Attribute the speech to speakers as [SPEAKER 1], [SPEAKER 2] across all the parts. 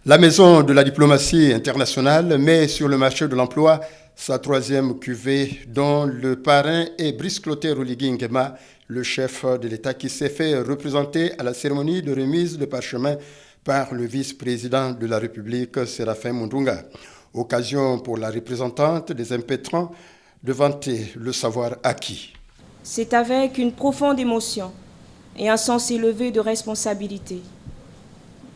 [SPEAKER 1] La Maison de la diplomatie internationale met sur le marché de l'emploi sa troisième cuvée dont le parrain est Brice Clotaire Oligui Nguema, le chef de l'État qui s'est fait représenter à la cérémonie de remise de parchemin par le vice-président de la République, Séraphin Mundunga. Occasion pour la représentante des impétrants de vanter le savoir acquis.
[SPEAKER 2] C'est avec une profonde émotion et un sens élevé de responsabilité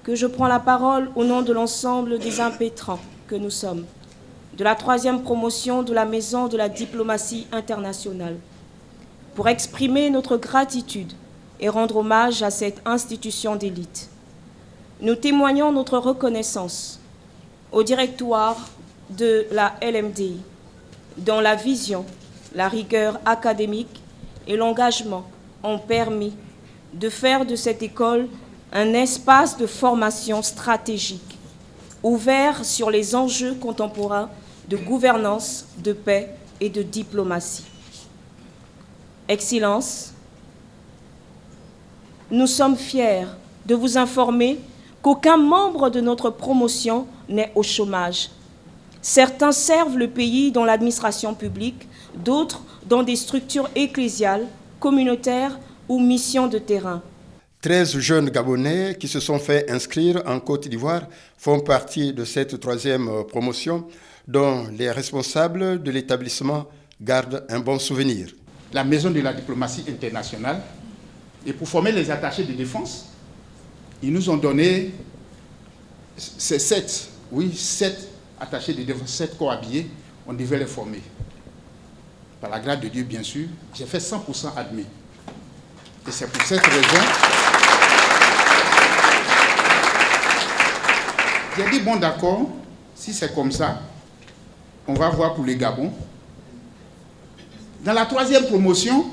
[SPEAKER 2] que je prends la parole au nom de l'ensemble des impétrants que nous sommes, de la troisième promotion de la Maison de la diplomatie internationale, pour exprimer notre gratitude et rendre hommage à cette institution d'élite. Nous témoignons notre reconnaissance au directoire de la LMDI, dont la vision, la rigueur académique et l'engagement ont permis de faire de cette école un espace de formation stratégique, ouvert sur les enjeux contemporains de gouvernance, de paix et de diplomatie. Excellences, nous sommes fiers de vous informer qu'aucun membre de notre promotion n'est au chômage. Certains servent le pays dans l'administration publique, d'autres dans des structures ecclésiales, communautaires ou missions de terrain.
[SPEAKER 1] 13 jeunes Gabonais qui se sont fait inscrire en Côte d'Ivoire font partie de cette troisième promotion dont les responsables de l'établissement gardent un bon souvenir.
[SPEAKER 3] La Maison de la diplomatie internationale, et pour former les attachés de défense, ils nous ont donné ces 7 attachés de défense, 7 corps habillés, on devait les former. Par la grâce de Dieu, bien sûr, j'ai fait 100% admis. Et c'est pour cette raison, j'ai dit, bon d'accord, si c'est comme ça, on va voir pour les Gabon. Dans la troisième promotion,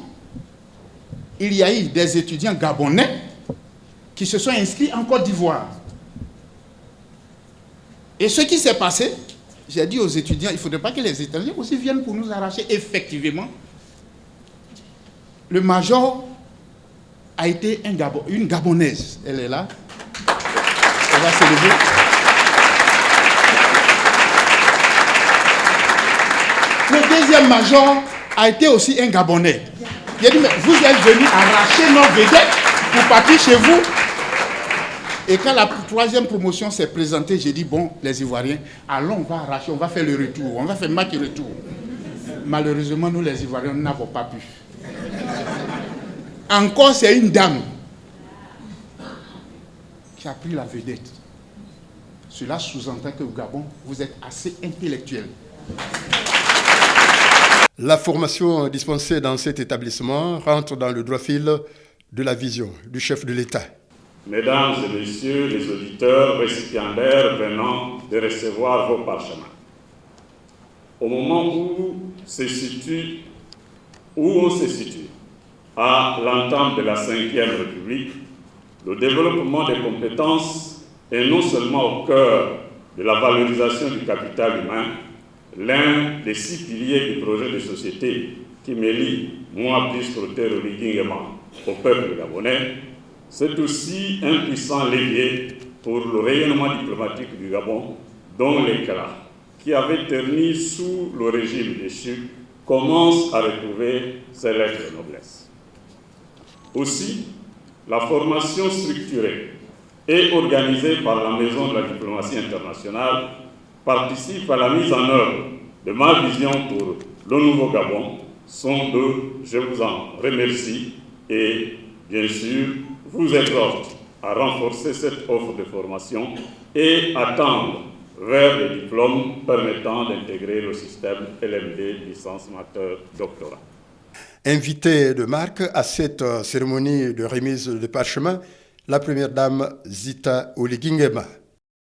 [SPEAKER 3] il y a eu des étudiants gabonais qui se sont inscrits en Côte d'Ivoire. Et ce qui s'est passé, j'ai dit aux étudiants, il ne faudrait pas que les étrangers aussi viennent pour nous arracher. Effectivement, le major a été une Gabonaise. Elle est là. Elle va se lever. Le deuxième major a été aussi un Gabonais. J'ai dit, mais vous êtes venus arracher nos vedettes pour partir chez vous. Et quand la troisième promotion s'est présentée, j'ai dit, bon, les Ivoiriens, allons, on va arracher, on va faire le retour, on va faire match retour. Malheureusement, nous, les Ivoiriens, nous n'avons pas pu. Encore, c'est une dame qui a pris la vedette. Cela sous-entend que au Gabon, vous êtes assez intellectuel.
[SPEAKER 1] La formation dispensée dans cet établissement rentre dans le droit fil de la vision du chef de l'État.
[SPEAKER 4] Mesdames et messieurs les auditeurs récipiendaires venant de recevoir vos parchemins, au moment où on se situe à l'entame de la Ve République, le développement des compétences est non seulement au cœur de la valorisation du capital humain, l'un des 6 piliers du projet de société qui me lie, moi, Brice Clotaire Oligui Nguema, au peuple gabonais, c'est aussi un puissant levier pour le rayonnement diplomatique du Gabon, dont l'éclat, qui avait terni sous le régime déchu, commence à retrouver ses lettres de noblesse. Aussi, la formation structurée et organisée par la Maison de la diplomatie internationale participe à la mise en œuvre de ma vision pour le nouveau Gabon. Sont deux, je vous en remercie et bien sûr, vous exhorte à renforcer cette offre de formation et à tendre vers les diplômes permettant d'intégrer le système LMD, licence, master, doctorat.
[SPEAKER 1] Invitée de marque à cette cérémonie de remise de parchemin, la première dame Zita Oligui Nguema.